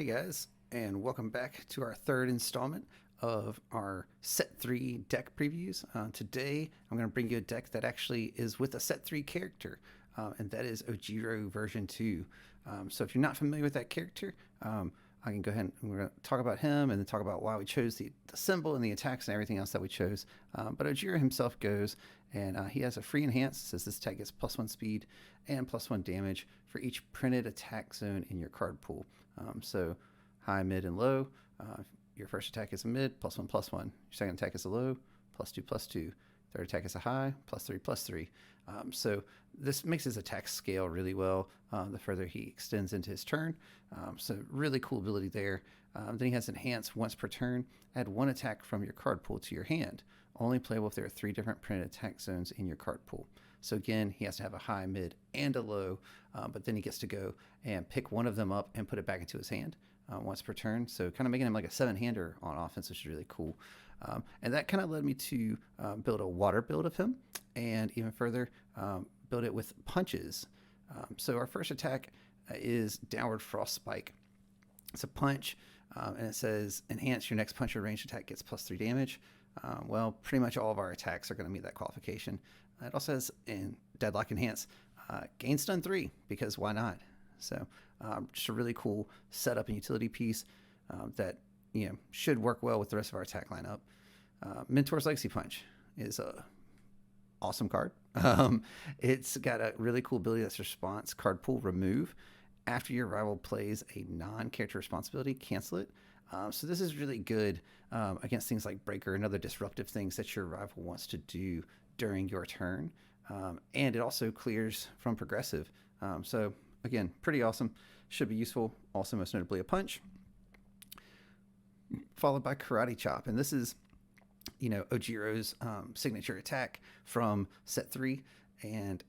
Hey guys, and welcome back to our third installment of our Set 3 deck previews. Today, I'm going to bring you a deck that actually is with a Set 3 character, and that is Ojiro version 2. So if you're not familiar with that character, I can go ahead and we're going to talk about him and then talk about why we chose the symbol and the attacks and everything else that we chose. But Ojiro himself goes, and he has a free enhance. It says this attack gets +1 speed and +1 damage for each printed attack zone in your card pool. So high, mid, and low. Your first attack is a mid, +1/+1. Your second attack is a low, +2/+2. Third attack is a high, +3/+3. So this makes his attack scale really well the further he extends into his turn. So really cool ability there. Then he has enhance once per turn. Add one attack from your card pool to your hand. Only playable if there are 3 different printed attack zones in your card pool. So again, he has to have a high, mid, and a low, but then he gets to go and pick one of them up and put it back into his hand once per turn. So kind of making him like a 7-hander on offense, which is really cool. And that kind of led me to build a water build of him, and even further, build it with punches. So our first attack is Downward Frost Spike. It's a punch, and it says enhance your next punch or ranged attack gets +3 damage. Well, pretty much all of our attacks are going to meet that qualification. It also says in Deadlock Enhance, gain stun 3, because why not? So just a really cool setup and utility piece that should work well with the rest of our attack lineup. Mentor's Legacy Punch is a awesome card. It's got a really cool ability that's response card pool remove. After your rival plays a non-character responsibility, cancel it. So this is really good against things like Breaker and other disruptive things that your rival wants to do during your turn. And it also clears from progressive. So again, pretty awesome. Should be useful. Also most notably a punch. Followed by Karate Chop. And this is, Ojiro's signature attack from Set 3. And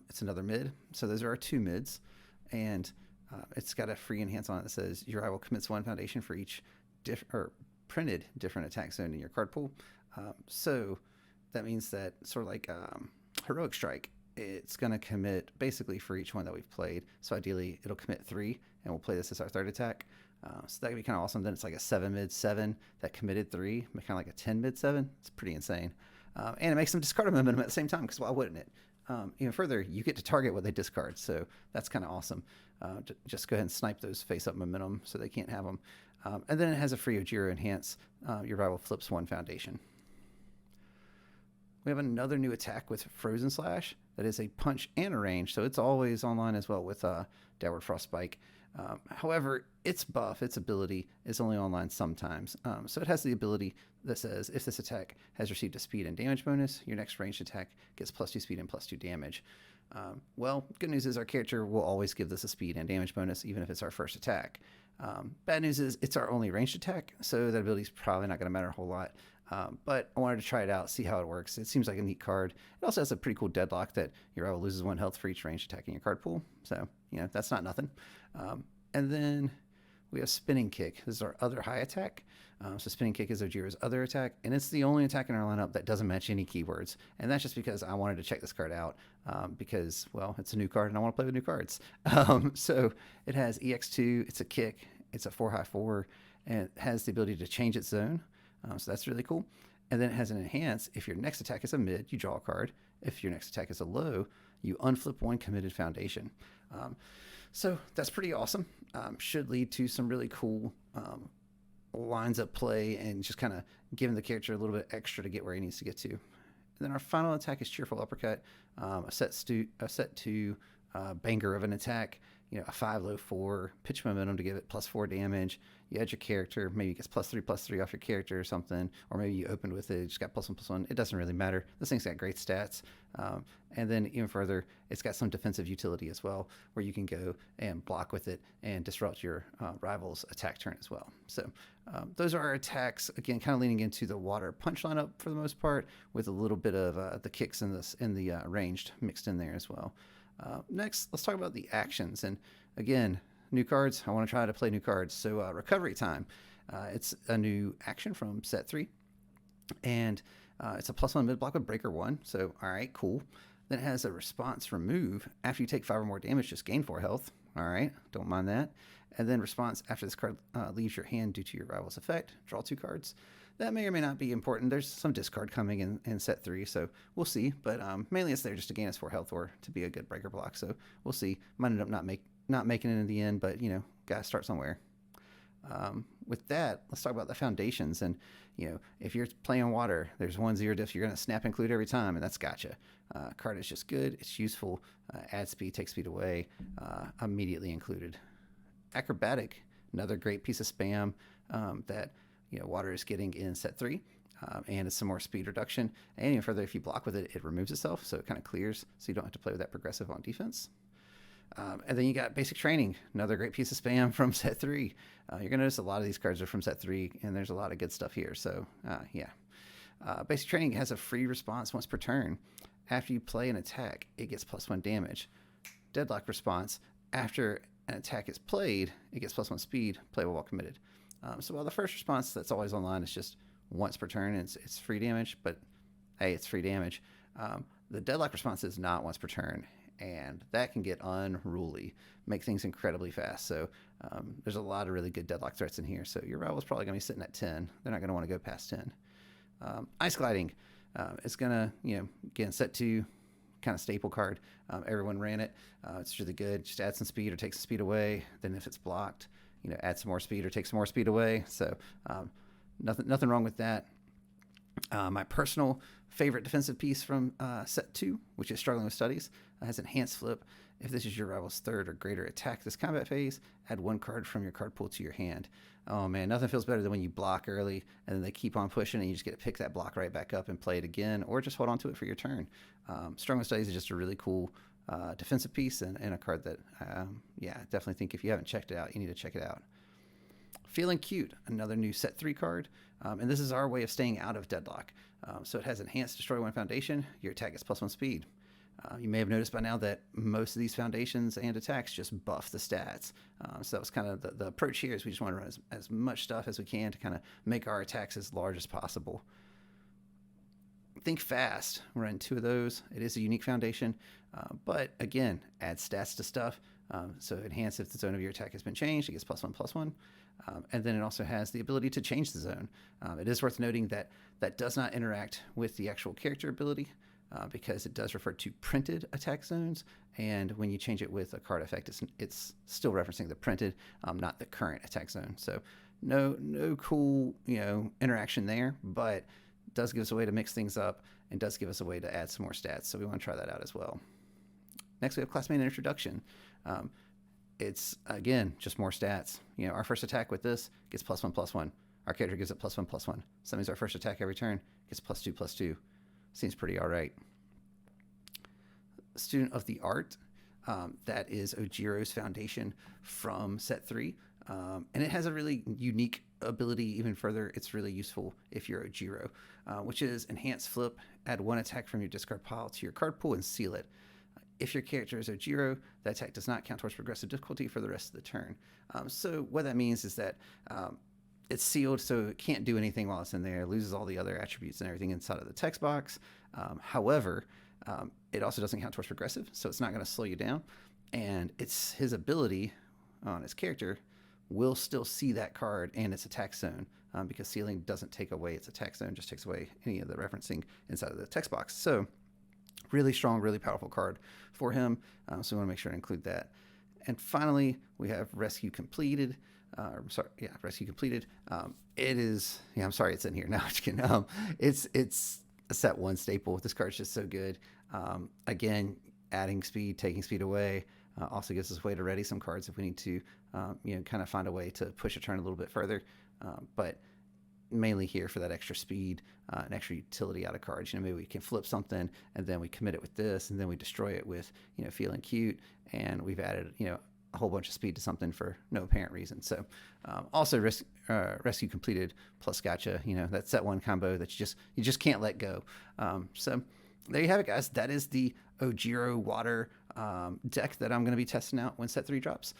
it's another mid. So those are our 2 mids. And it's got a free enhance on it that says your rival commits 1 foundation for each printed different attack zone in your card pool. So that means that sort of like Heroic Strike, it's going to commit basically for each one that we've played. So ideally it'll commit 3, and we'll play this as our third attack. So that could be kind of awesome. Then it's like a 7 mid 7 that committed 3, kind of like a 10 mid 7. It's pretty insane. And it makes them discard a momentum at the same time, because why wouldn't it? Even further, you get to target what they discard, so that's kind of awesome. Just go ahead and snipe those face-up momentum so they can't have them. And then it has a free Ojiro enhance. Your rival flips 1 foundation. We have another new attack with Frozen Slash that is a punch and a range, so it's always online as well with Downward Frost Spike. However, its buff, its ability, is only online sometimes. So it has the ability that says if this attack has received a speed and damage bonus, your next ranged attack gets +2 speed and +2 damage. Well, good news is our character will always give this a speed and damage bonus, even if it's our first attack. Bad news is it's our only ranged attack, so that ability is probably not going to matter a whole lot. But I wanted to try it out, see how it works. It seems like a neat card. It also has a pretty cool deadlock that your rival loses 1 health for each ranged attack in your card pool. So, that's not nothing. And then we have Spinning Kick. This is our other high attack. So Spinning Kick is Ojiro's other attack, and it's the only attack in our lineup that doesn't match any keywords. And that's just because I wanted to check this card out because, well, it's a new card and I want to play with new cards. So it has EX2, it's a kick, it's a 4/4, and it has the ability to change its zone. So that's really cool. And then it has an enhance. If your next attack is a mid, you draw a card. If your next attack is a low, you unflip 1 committed foundation. So that's pretty awesome. Should lead to some really cool lines of play and just kind of giving the character a little bit extra to get where he needs to get to. And then our final attack is Cheerful Uppercut, a set 2 banger of an attack. A 5 low 4 pitch momentum to give it +4 damage. You add your character, maybe it gets +3/+3 off your character or something, or maybe you opened with it, just got +1/+1. It doesn't really matter. This thing's got great stats. And then even further, it's got some defensive utility as well, where you can go and block with it and disrupt your rival's attack turn as well. So those are our attacks. Again, kind of leaning into the water punch lineup for the most part, with a little bit of the kicks and the ranged mixed in there as well. Next, let's talk about the actions. And again, new cards. I want to try to play new cards. So Recovery Time. It's a new action from Set 3. And it's a +1 mid block with Breaker 1. So, all right, cool. Then it has a response remove. After you take 5 or more damage, just gain 4 health. All right, don't mind that. And then response after this card leaves your hand due to your rival's effect, draw 2 cards. That may or may not be important. There's some discard coming in set 3, so we'll see. But mainly it's there just to gain us 4 health or to be a good breaker block. So we'll see. Might end up not making it in the end, but gotta start somewhere. With that, let's talk about the foundations. And if you're playing water, there's 1-0 diff. You're gonna snap include every time, and that's gotcha. Card is just good. It's useful. Add speed, take speed away. Immediately included. Acrobatic, another great piece of spam that water is getting in set 3, and it's some more speed reduction. And even further, if you block with it, it removes itself, so it kind of clears, so you don't have to play with that progressive on defense. And then you got basic training, another great piece of spam from set 3. You're gonna notice a lot of these cards are from set 3, and there's a lot of good stuff here. So yeah, basic training has a free response once per turn. After you play an attack, it gets +1 damage. Deadlock response, after an attack is played, it gets +1 speed, playable while committed. So while the first response that's always online is just once per turn, it's free damage, but hey, it's free damage. The deadlock response is not once per turn, and that can get unruly, make things incredibly fast. So there's a lot of really good deadlock threats in here. So your rival's probably going to be sitting at 10. They're not going to want to go past 10. Ice gliding is going to, again, set 2, kind of staple card. Everyone ran it. It's really good. Just add some speed or take some speed away. Then if it's blocked, add some more speed or take some more speed away. So nothing wrong with that. My personal favorite defensive piece from set 2, which is Struggling with Studies, has Enhanced Flip. If this is your rival's 3rd or greater attack this combat phase, add 1 card from your card pool to your hand. Oh man, nothing feels better than when you block early and then they keep on pushing and you just get to pick that block right back up and play it again, or just hold on to it for your turn. Struggling with Studies is just a really cool defensive piece and a card that, definitely think if you haven't checked it out, you need to check it out. Feeling Cute, another new set 3 card, and this is our way of staying out of deadlock. So it has Enhanced Destroy 1 Foundation. Your attack is +1 speed. You may have noticed by now that most of these foundations and attacks just buff the stats. So that was kind of the approach here, is we just want to run as much stuff as we can to kind of make our attacks as large as possible. Think Fast, we're running 2 of those. It is a unique foundation, but again, add stats to stuff. So enhance if the zone of your attack has been changed, it gets +1/+1. And then it also has the ability to change the zone. It is worth noting that that does not interact with the actual character ability, because it does refer to printed attack zones. And when you change it with a card effect, it's still referencing the printed, not the current attack zone. So no cool interaction there, but does give us a way to mix things up and does give us a way to add some more stats. So we want to try that out as well. Next, we have Classmate Introduction. It's, again, just more stats. Our first attack with this gets +1/+1. Our character gives it +1/+1. So that means our first attack every turn gets +2/+2. Seems pretty all right. Student of the Art. That is Ojiro's foundation from set 3. And it has a really unique ability even further. It's really useful if you're Ojiro, which is Enhanced Flip. Add 1 attack from your discard pile to your card pool and seal it. If your character is Ojiro, that attack does not count towards progressive difficulty for the rest of the turn. So what that means is that it's sealed, so it can't do anything while it's in there. It loses all the other attributes and everything inside of the text box. However, it also doesn't count towards progressive, so it's not going to slow you down. And it's his ability on his character will still see that card and its attack zone, because sealing doesn't take away its attack zone, just takes away any of the referencing inside of the text box. So really strong, really powerful card for him. So we want to make sure to include that. And finally, we have Rescue Completed. Rescue Completed. It is, I'm sorry it's in here now. It's a set 1 staple. This card's just so good. Again, adding speed, taking speed away, also gives us a way to ready some cards if we need to, kind of find a way to push a turn a little bit further. But mainly here for that extra speed and extra utility out of cards. Maybe we can flip something and then we commit it with this, and then we destroy it with, Feeling Cute, and we've added, a whole bunch of speed to something for no apparent reason. So also Rescue Completed plus Gotcha, that set 1 combo that you just can't let go. So there you have it, guys. That is the Ojiro Water deck that I'm going to be testing out when set 3 drops.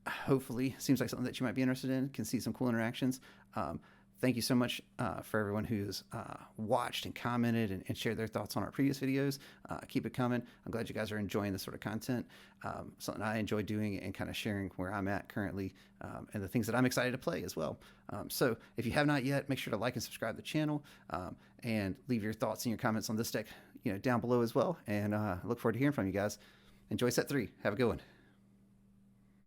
Hopefully, seems like something that you might be interested in. Can see some cool interactions. thank you so much for everyone who's watched and commented and shared their thoughts on our previous videos. Keep it coming. I'm glad you guys are enjoying this sort of content. Something I enjoy doing and kind of sharing where I'm at currently and the things that I'm excited to play as well. So if you have not yet, make sure to like and subscribe to the channel and leave your thoughts and your comments on this deck down below as well. And I look forward to hearing from you guys. Enjoy set 3. Have a good one.